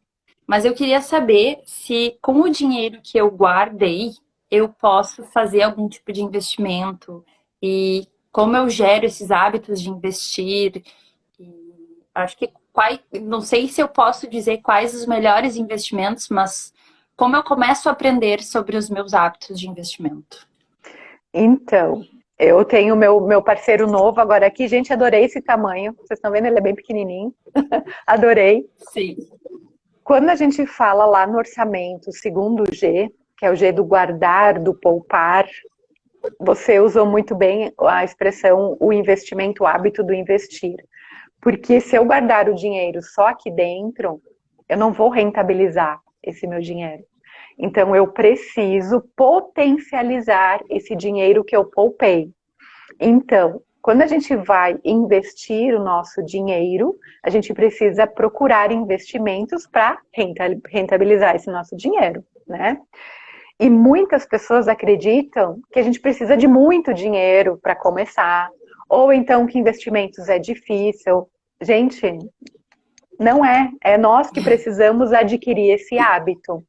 Mas eu queria saber se com o dinheiro que eu guardei, eu posso fazer algum tipo de investimento e como eu gero esses hábitos de investir. E acho que não sei se eu posso dizer quais os melhores investimentos, mas como eu começo a aprender sobre os meus hábitos de investimento. Então, eu tenho meu parceiro novo agora aqui. Gente, adorei esse tamanho. Vocês estão vendo? Ele é bem pequenininho. Adorei. Sim. Quando a gente fala lá no orçamento, segundo o G, que é o G do guardar, do poupar, você usou muito bem a expressão o investimento, o hábito do investir. Porque se eu guardar o dinheiro só aqui dentro, eu não vou rentabilizar esse meu dinheiro. Então eu preciso potencializar esse dinheiro que eu poupei. Então, quando a gente vai investir o nosso dinheiro, a gente precisa procurar investimentos para rentabilizar esse nosso dinheiro, né? E muitas pessoas acreditam que a gente precisa de muito dinheiro para começar, ou então que investimentos é difícil. Gente, não é. É nós que precisamos adquirir esse hábito.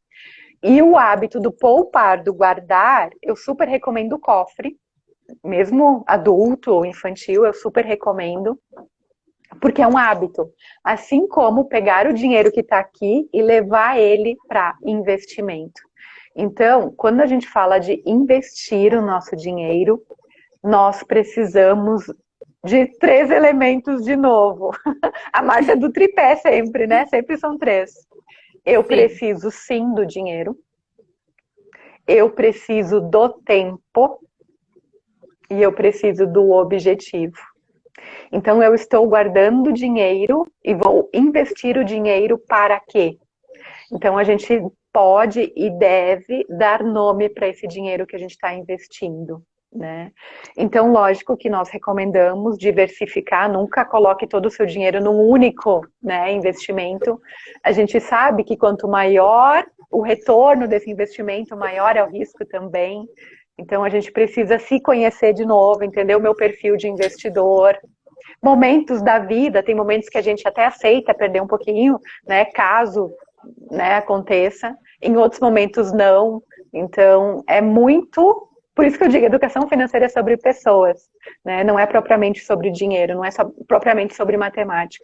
E o hábito do poupar, do guardar, eu super recomendo o cofre, mesmo adulto ou infantil, eu super recomendo, porque é um hábito. Assim como pegar o dinheiro que está aqui e levar ele para investimento. Então, quando a gente fala de investir o nosso dinheiro, nós precisamos de 3 elementos de novo. A marcha do tripé sempre, né? Sempre são 3. Eu Sim. preciso sim do dinheiro, eu preciso do tempo e eu preciso do objetivo. Então eu estou guardando dinheiro e vou investir o dinheiro para quê? Então a gente pode e deve dar nome para esse dinheiro que a gente está investindo. né? Então, lógico que nós recomendamos diversificar, nunca coloque todo o seu dinheiro num único, né, investimento. A gente sabe que quanto maior o retorno desse investimento, maior é o risco também. Então, a gente precisa se conhecer de novo, entender o meu perfil de investidor. Momentos da vida, tem momentos que a gente até aceita perder um pouquinho, né, caso, né, aconteça. Em outros momentos, não. Então, é muito... Por isso que eu digo, educação financeira é sobre pessoas, né? Não é propriamente sobre dinheiro, não é propriamente sobre matemática.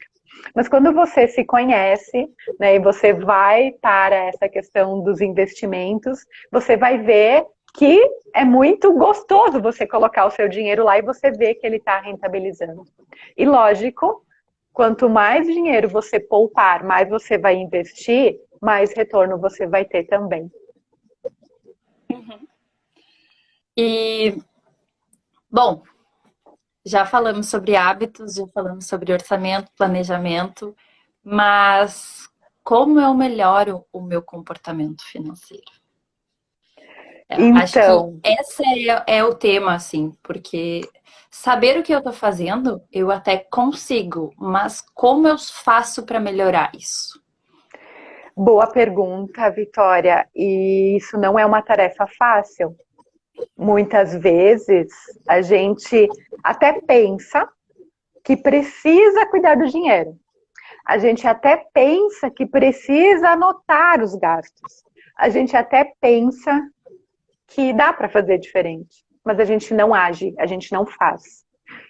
Mas quando você se conhece, né, e você vai para essa questão dos investimentos, você vai ver que é muito gostoso você colocar o seu dinheiro lá e você vê que ele está rentabilizando. E lógico, quanto mais dinheiro você poupar, mais você vai investir, mais retorno você vai ter também. E, bom, já falamos sobre hábitos, já falamos sobre orçamento, planejamento, mas como eu melhoro o meu comportamento financeiro? Acho que Então, esse é o tema, assim, porque saber o que eu tô fazendo, eu até consigo, mas como eu faço para melhorar isso? boa pergunta, Vitória. E isso não é uma tarefa fácil. Muitas vezes a gente até pensa que precisa cuidar do dinheiro. A gente até pensa que precisa anotar os gastos. A gente até pensa que dá para fazer diferente, mas a gente não age, a gente não faz.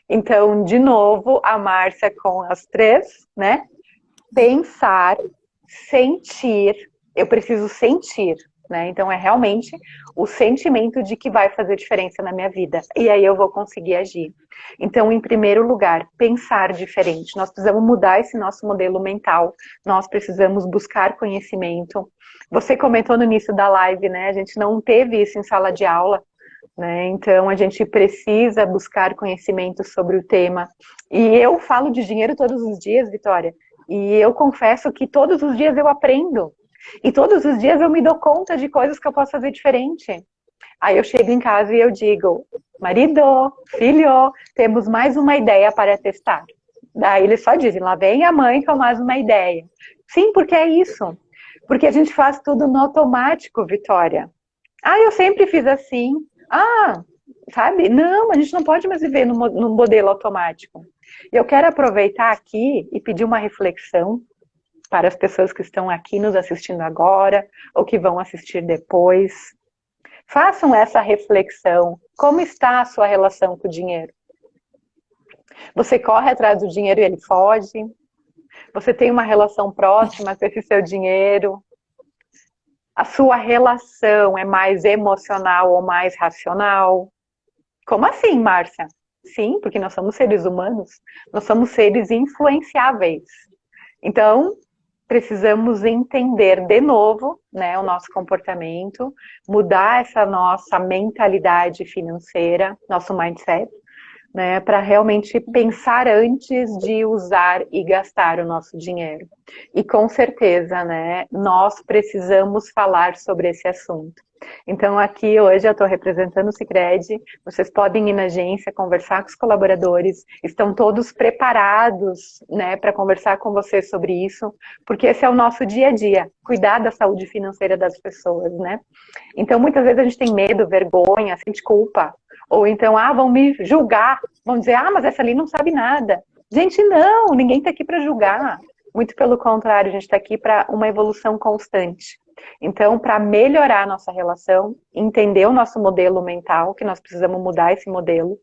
Então, de novo, a Márcia com as três, né? Pensar, sentir, eu preciso sentir, né? Então é realmente o sentimento de que vai fazer diferença na minha vida. E aí eu vou conseguir agir. Então, em primeiro lugar, pensar diferente. Nós precisamos mudar esse nosso modelo mental. Nós precisamos buscar conhecimento. Você comentou no início da live, né? A gente não teve isso em sala de aula, né? Então a gente precisa buscar conhecimento sobre o tema. E eu falo de dinheiro todos os dias, Vitória. E eu confesso que todos os dias eu aprendo. E todos os dias eu me dou conta de coisas que eu posso fazer diferente. Aí eu chego em casa e eu digo, marido, filho, temos mais uma ideia para testar. Daí eles só dizem, lá vem a mãe com mais uma ideia. Sim, porque é isso. Porque a gente faz tudo no automático, Vitória. Ah, eu sempre fiz assim. Ah, sabe? Não, a gente não pode mais viver no modelo automático. Eu quero aproveitar aqui e pedir uma reflexão para as pessoas que estão aqui nos assistindo agora ou que vão assistir depois. Façam essa reflexão. Como está a sua relação com o dinheiro? Você corre atrás do dinheiro e ele foge? Você tem uma relação próxima com esse seu dinheiro? A sua relação é mais emocional ou mais racional? Como assim, Márcia? Sim, porque nós somos seres humanos, nós somos seres influenciáveis. Então, precisamos entender de novo, né, o nosso comportamento, mudar essa nossa mentalidade financeira, nosso mindset, né, para realmente pensar antes de usar e gastar o nosso dinheiro. E com certeza, né, nós precisamos falar sobre esse assunto. Então aqui hoje eu estou representando o Sicredi, vocês podem ir na agência, conversar com os colaboradores, estão todos preparados, né, para conversar com vocês sobre isso, porque esse é o nosso dia a dia, cuidar da saúde financeira das pessoas, né? Então muitas vezes a gente tem medo, vergonha, sente culpa, ou então, vão me julgar, vão dizer, mas essa ali não sabe nada. Gente, não, ninguém está aqui para julgar. Muito pelo contrário, a gente está aqui para uma evolução constante. Então, para melhorar a nossa relação, entender o nosso modelo mental, que nós precisamos mudar esse modelo,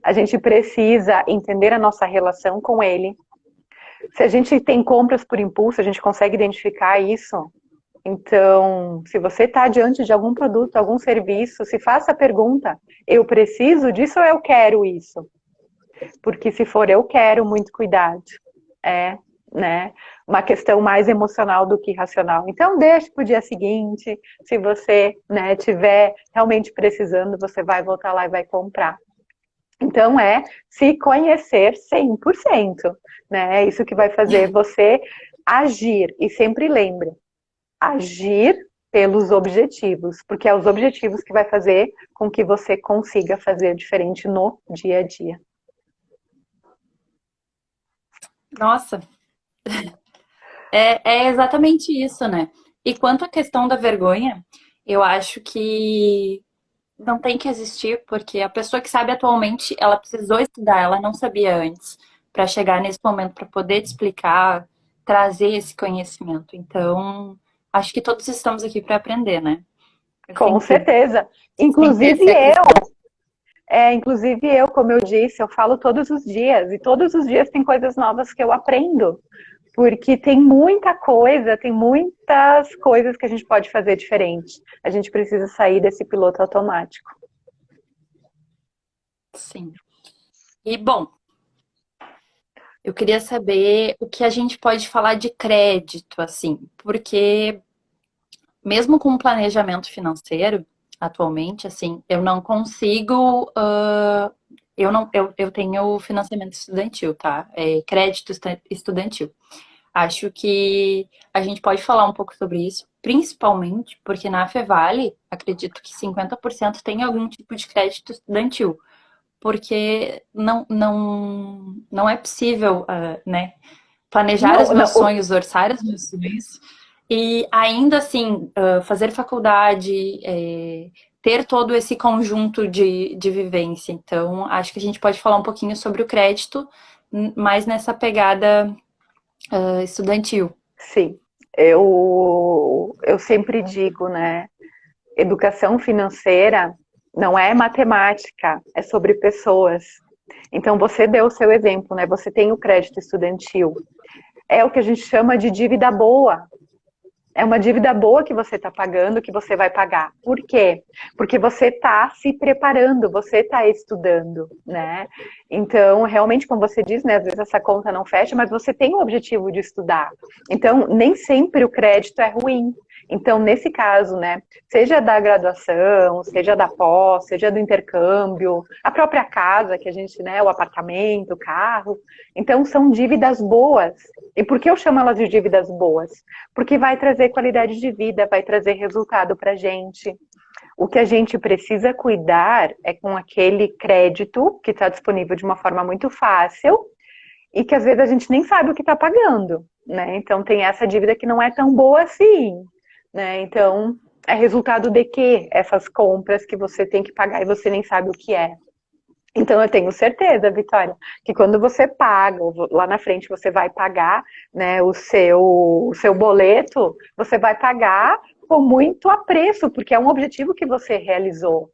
a gente precisa entender a nossa relação com ele. Se a gente tem compras por impulso, a gente consegue identificar isso. Então, se você está diante de algum produto, algum serviço, se faça a pergunta, eu preciso disso ou eu quero isso? Porque se for eu quero, muito cuidado. É, né, uma questão mais emocional do que racional. Então, deixe para o dia seguinte, se você, né, tiver realmente precisando, você vai voltar lá e vai comprar. Então, é se conhecer 100%, né, é isso que vai fazer você agir. E sempre lembre, agir pelos objetivos, porque é os objetivos que vai fazer com que você consiga fazer diferente no dia a dia. Nossa, é exatamente isso, né? E quanto à questão da vergonha, eu acho que não tem que existir, porque a pessoa que sabe atualmente, ela precisou estudar, ela não sabia antes, para chegar nesse momento, para poder te explicar, trazer esse conhecimento. Então, acho que todos estamos aqui para aprender, né? É Com certeza. sempre Inclusive essa é a questão. inclusive eu, como eu disse, eu falo todos os dias, e todos os dias tem coisas novas que eu aprendo, porque tem muitas coisas que a gente pode fazer diferente. A gente precisa sair desse piloto automático. Sim. E, bom, eu queria saber o que a gente pode falar de crédito, assim, porque mesmo com o planejamento financeiro, atualmente, assim, eu não consigo. Eu não, eu tenho financiamento estudantil, tá? É crédito estudantil. Acho que a gente pode falar um pouco sobre isso, principalmente porque na Fevale, acredito que 50% tem algum tipo de crédito estudantil, porque não é possível, né, planejar os Não, meus não, sonhos, orçar os meus sonhos e ainda assim fazer faculdade, ter todo esse conjunto de vivência. Então, acho que a gente pode falar um pouquinho sobre o crédito, mais nessa pegada estudantil. sim. Eu sempre digo, né? Educação financeira não é matemática, é sobre pessoas. Então, você deu o seu exemplo, né? Você tem o crédito estudantil. É o que a gente chama de dívida boa. É uma dívida boa que você está pagando, que você vai pagar. Por quê? Porque você está se preparando, você está estudando, né? Então, realmente, como você diz, né? Às vezes essa conta não fecha, mas você tem o objetivo de estudar. Então, nem sempre o crédito é ruim. Então, nesse caso, né? Seja da graduação, seja da pós, seja do intercâmbio, a própria casa que a gente, né? O apartamento, o carro. Então, são dívidas boas. E por que eu chamo elas de dívidas boas? Porque vai trazer qualidade de vida, vai trazer resultado para a gente. O que a gente precisa cuidar é com aquele crédito que está disponível de uma forma muito fácil e que às vezes a gente nem sabe o que está pagando, né? Então tem essa dívida que não é tão boa assim, né? Então é resultado de quê? Essas compras que você tem que pagar e você nem sabe o que é. Então eu tenho certeza, Vitória, que quando você paga, lá na frente você vai pagar, né, o seu boleto, você vai pagar com muito apreço, porque é um objetivo que você realizou.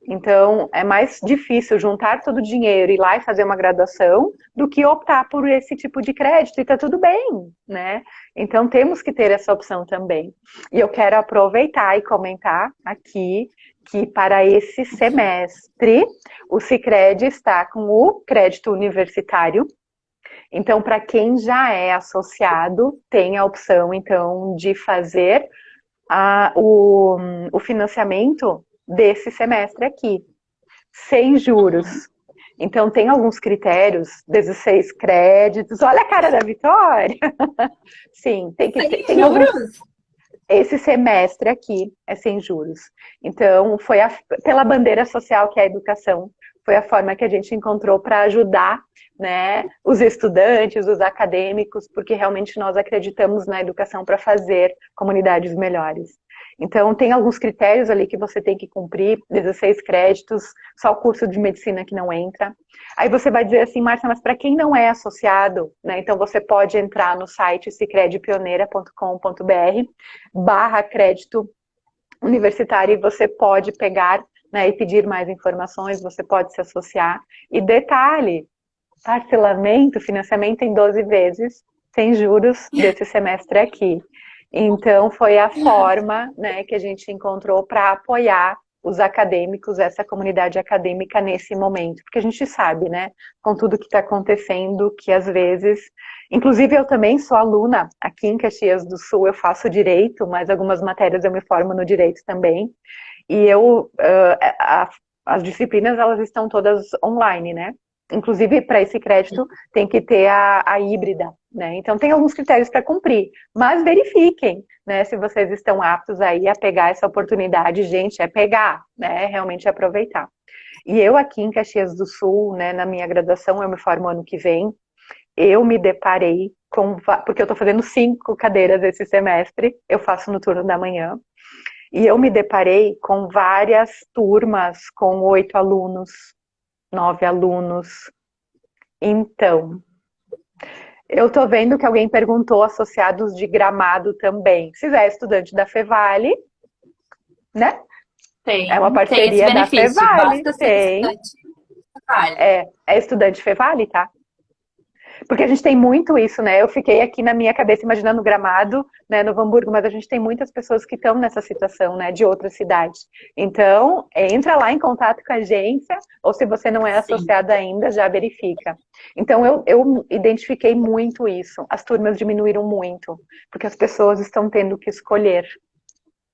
Então é mais difícil juntar todo o dinheiro, ir lá e fazer uma graduação, do que optar por esse tipo de crédito, e tá tudo bem, né? Então temos que ter essa opção também. E eu quero aproveitar e comentar aqui que para esse semestre o Sicredi está com o crédito universitário. Então, para quem já é associado, tem a opção, então, de fazer o financiamento desse semestre aqui, sem juros. Então, tem alguns critérios, 16 créditos. Olha a cara da Vitória! Sim, Sem tem alguns. juros? Esse semestre aqui é sem juros. Então, pela bandeira social que é a educação, foi a forma que a gente encontrou para ajudar, né, os estudantes, os acadêmicos, porque realmente nós acreditamos na educação para fazer comunidades melhores. Então, tem alguns critérios ali que você tem que cumprir, 16 créditos, só o curso de medicina que não entra. Aí você vai dizer assim, Márcia, mas para quem não é associado, né, então você pode entrar no site sicredipioneira.com.br/crédito universitário e você pode pegar, né, e pedir mais informações, você pode se associar. E detalhe, parcelamento, financiamento em 12 vezes, sem juros desse semestre aqui. Então, foi a forma, né, que a gente encontrou para apoiar os acadêmicos, essa comunidade acadêmica nesse momento. Porque a gente sabe, né, com tudo que está acontecendo, que às vezes... Inclusive, eu também sou aluna aqui em Caxias do Sul, eu faço direito, mas algumas matérias eu me formo no direito também. E as disciplinas, elas estão todas online, né? inclusive para esse crédito tem que ter a híbrida, né? Então tem alguns critérios para cumprir, mas verifiquem, né, se vocês estão aptos aí a pegar essa oportunidade, gente, é pegar, né, realmente aproveitar. E eu aqui em Caxias do Sul, né, na minha graduação, eu me formo ano que vem, eu me deparei com, porque eu estou fazendo 5 cadeiras esse semestre, eu faço no turno da manhã, e eu me deparei com várias turmas com 8 alunos, 9 alunos. Então, eu estou vendo que alguém perguntou associados de Gramado também. Se é estudante da Fevale, né? É uma Tem esse parceria da benefício. Fevale, Basta ser tem. estudante. Vale. É estudante Fevale, tá? Porque a gente tem muito isso, né? Eu fiquei aqui na minha cabeça imaginando Gramado, né, Novo Hamburgo, mas a gente tem muitas pessoas que estão nessa situação, né, de outras cidades. Então, entra lá em contato com a agência, ou se você não é Sim. associado ainda, já verifica. Então, eu identifiquei muito isso. As turmas diminuíram muito, porque as pessoas estão tendo que escolher,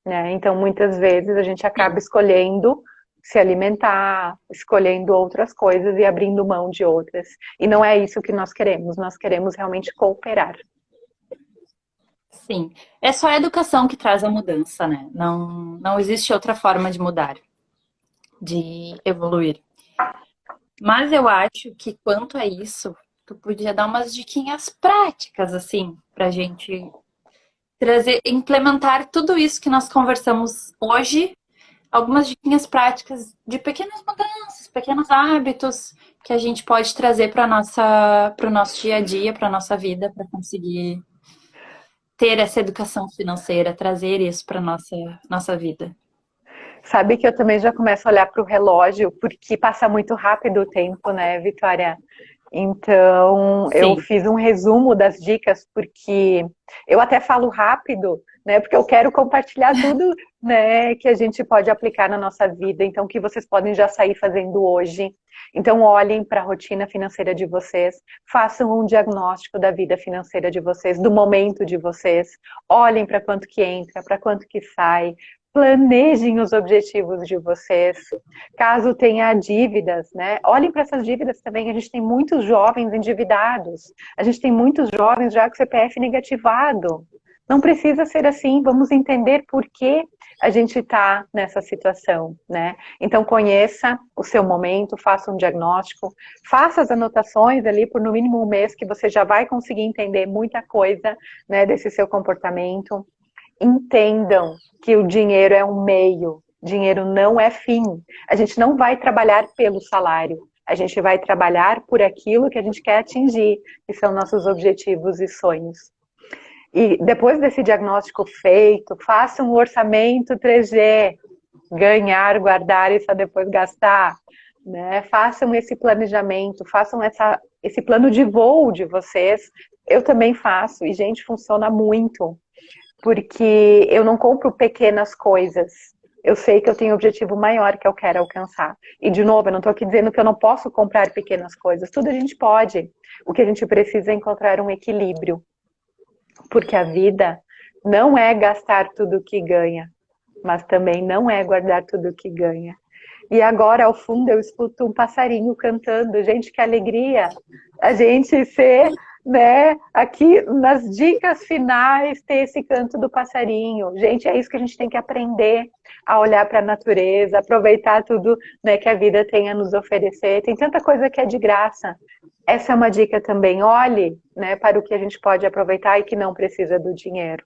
né? Então, muitas vezes a gente acaba escolhendo se alimentar, escolhendo outras coisas e abrindo mão de outras. E não é isso que nós queremos realmente cooperar. Sim. É só a educação que traz a mudança, né? Não existe outra forma de mudar, de evoluir. Mas eu acho que quanto a isso, tu podia dar umas diquinhas práticas, assim, pra gente trazer, implementar tudo isso que nós conversamos hoje, algumas diquinhas práticas de pequenas mudanças, pequenos hábitos que a gente pode trazer para o nosso dia a dia, para nossa vida, para conseguir ter essa educação financeira, trazer isso para nossa vida. Sabe que eu também já começo a olhar para o relógio, porque passa muito rápido o tempo, né, Vitória? Então, eu Sim, fiz um resumo das dicas, porque eu até falo rápido, né, porque eu quero compartilhar tudo, né, que a gente pode aplicar na nossa vida, então, que vocês podem já sair fazendo hoje. Então, olhem para a rotina financeira de vocês, façam um diagnóstico da vida financeira de vocês, do momento de vocês, olhem para quanto que entra, para quanto que sai, planejem os objetivos de vocês. Caso tenha dívidas, né? Olhem para essas dívidas também. A gente tem muitos jovens endividados. A gente tem muitos jovens já com CPF negativado. Não precisa ser assim. Vamos entender por que a gente está nessa situação, né? Então conheça o seu momento, faça um diagnóstico, faça as anotações ali por no mínimo um mês que você já vai conseguir entender muita coisa, né, desse seu comportamento. Entendam que o dinheiro é um meio, dinheiro não é fim. A gente não vai trabalhar pelo salário, a gente vai trabalhar por aquilo que a gente quer atingir, que são nossos objetivos e sonhos. E depois desse diagnóstico feito, faça um orçamento 3G, ganhar, guardar e só depois gastar. Né? Façam esse planejamento, façam esse plano de voo de vocês. Eu também faço, e gente, funciona muito. Porque eu não compro pequenas coisas. Eu sei que eu tenho um objetivo maior que eu quero alcançar. E, de novo, eu não estou aqui dizendo que eu não posso comprar pequenas coisas. Tudo a gente pode. O que a gente precisa é encontrar um equilíbrio. Porque a vida não é gastar tudo que ganha, mas também não é guardar tudo que ganha. E agora, ao fundo, eu escuto um passarinho cantando. Gente, que alegria a gente ser, né, aqui nas dicas finais, ter esse canto do passarinho. Gente, é isso que a gente tem que aprender, a olhar para a natureza, aproveitar tudo, né, que a vida tem a nos oferecer. Tem tanta coisa que é de graça. Essa é uma dica também. Olhe, né, para o que a gente pode aproveitar e que não precisa do dinheiro.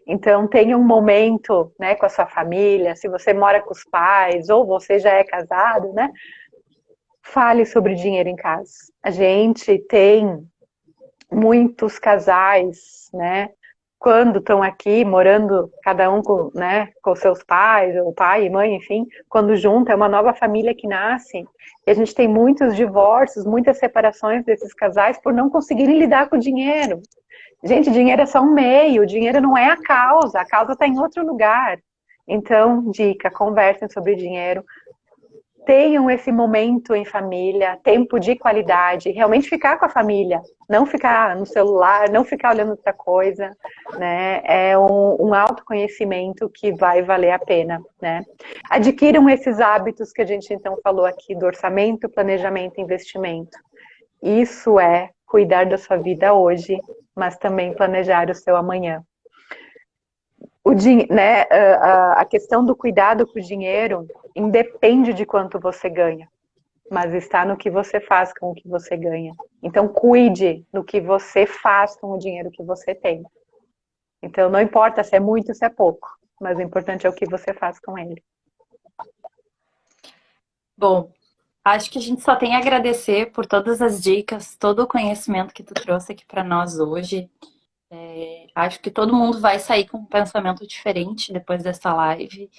Então, tenha um momento, né, com a sua família, se você mora com os pais ou você já é casado, né, fale sobre dinheiro em casa. A gente tem muitos casais, né, quando estão aqui morando cada um com, né, com seus pais, ou pai e mãe, enfim, quando junta é uma nova família que nasce. E a gente tem muitos divórcios, muitas separações desses casais por não conseguirem lidar com o dinheiro. Gente, dinheiro é só um meio, dinheiro não é a causa está em outro lugar. Então, dica, conversem sobre dinheiro, tenham esse momento em família, tempo de qualidade, realmente ficar com a família, não ficar no celular, não ficar olhando outra coisa, né? É um autoconhecimento que vai valer a pena, né? Adquiram esses hábitos que a gente então falou aqui do orçamento, planejamento e investimento. Isso é cuidar da sua vida hoje, mas também planejar o seu amanhã. Né, a questão do cuidado com o dinheiro independe de quanto você ganha, mas está no que você faz com o que você ganha. Então, cuide do que você faz com o dinheiro que você tem. Então, não importa se é muito ou se é pouco, mas o importante é o que você faz com ele. Bom, acho que a gente só tem a agradecer por todas as dicas, todo o conhecimento que tu trouxe aqui para nós hoje. Acho que todo mundo vai sair com um pensamento diferente depois dessa live.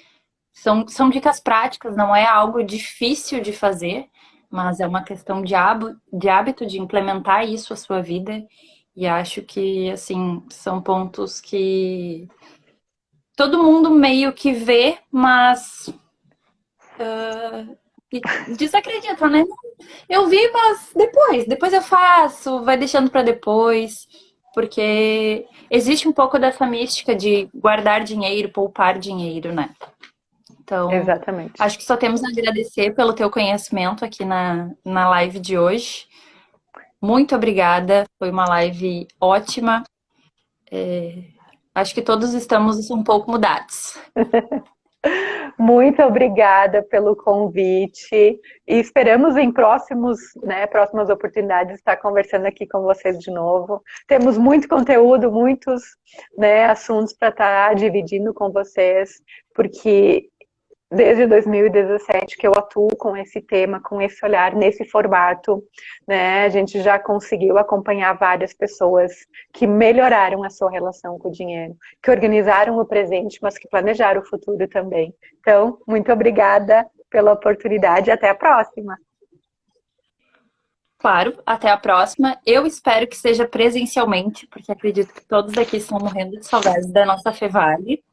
São dicas práticas, não é algo difícil de fazer, mas é uma questão de hábito de implementar isso à sua vida. E acho que, assim, são pontos que todo mundo meio que vê, mas desacredita, né? Eu vi, mas depois eu faço, vai deixando para depois, porque existe um pouco dessa mística de guardar dinheiro, poupar dinheiro, né? Então, Exatamente. acho que só temos a agradecer pelo teu conhecimento aqui na live de hoje. Muito obrigada, foi uma live ótima. Acho que todos estamos um pouco mudados. Muito obrigada pelo convite e esperamos em próximas oportunidades estar conversando aqui com vocês de novo. Temos muito conteúdo, muitos, né, assuntos para estar dividindo com vocês, porque desde 2017 que eu atuo com esse tema, com esse olhar, nesse formato, né? A gente já conseguiu acompanhar várias pessoas que melhoraram a sua relação com o dinheiro, que organizaram o presente, mas que planejaram o futuro também. Então, muito obrigada pela oportunidade e até a próxima. Claro, até a próxima. Eu espero que seja presencialmente, porque acredito que todos aqui estão morrendo de saudades da nossa Fevale.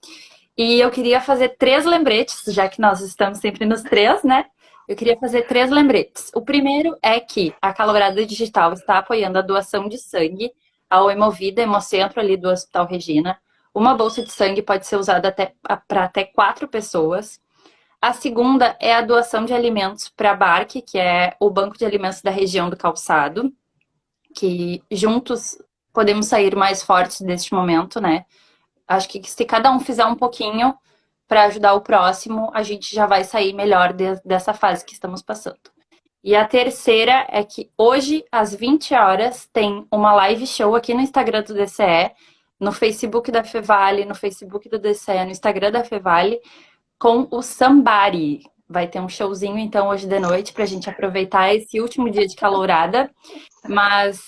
E eu queria fazer 3 lembretes, já que nós estamos sempre nos 3, né? Eu queria fazer 3 lembretes. O primeiro é que a Calorada Digital está apoiando a doação de sangue ao Hemovida Hemocentro ali do Hospital Regina. Uma bolsa de sangue pode ser usada para até 4 pessoas. A segunda é a doação de alimentos para a BARC, que é o Banco de Alimentos da região do Calçado, que juntos podemos sair mais fortes deste momento, né? Acho que se cada um fizer um pouquinho para ajudar o próximo, a gente já vai sair melhor dessa fase que estamos passando. E a terceira é que hoje, às 20 horas, tem uma live show aqui no Instagram do DCE, no Facebook da Fevale, no Facebook do DCE, no Instagram da Fevale, com o Somebody. Vai ter um showzinho, então, hoje de noite, para a gente aproveitar esse último dia de calorada. Mas,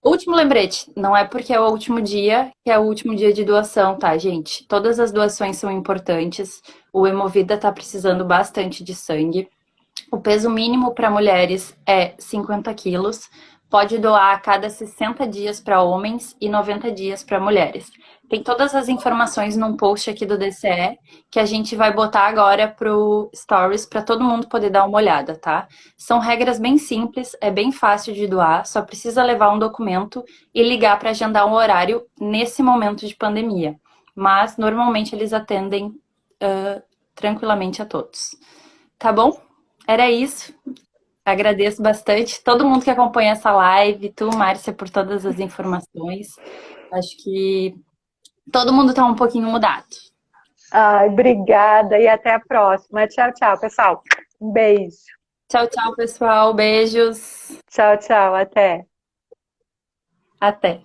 último lembrete, não é porque é o último dia que é o último dia de doação, tá, gente? Todas as doações são importantes. O Hemovida tá precisando bastante de sangue. O peso mínimo para mulheres é 50 quilos. Pode doar a cada 60 dias para homens e 90 dias para mulheres. Tem todas as informações num post aqui do DCE que a gente vai botar agora pro Stories para todo mundo poder dar uma olhada, tá? São regras bem simples, é bem fácil de doar, só precisa levar um documento e ligar para agendar um horário nesse momento de pandemia. Mas normalmente eles atendem tranquilamente a todos. Tá bom? Era isso. Agradeço bastante todo mundo que acompanha essa live, tu, Márcia, por todas as informações. Acho que todo mundo está um pouquinho mudado. Ai, obrigada e até a próxima. Tchau, tchau, pessoal. Um beijo. Tchau, tchau, pessoal. Beijos. Tchau, tchau, até. Até.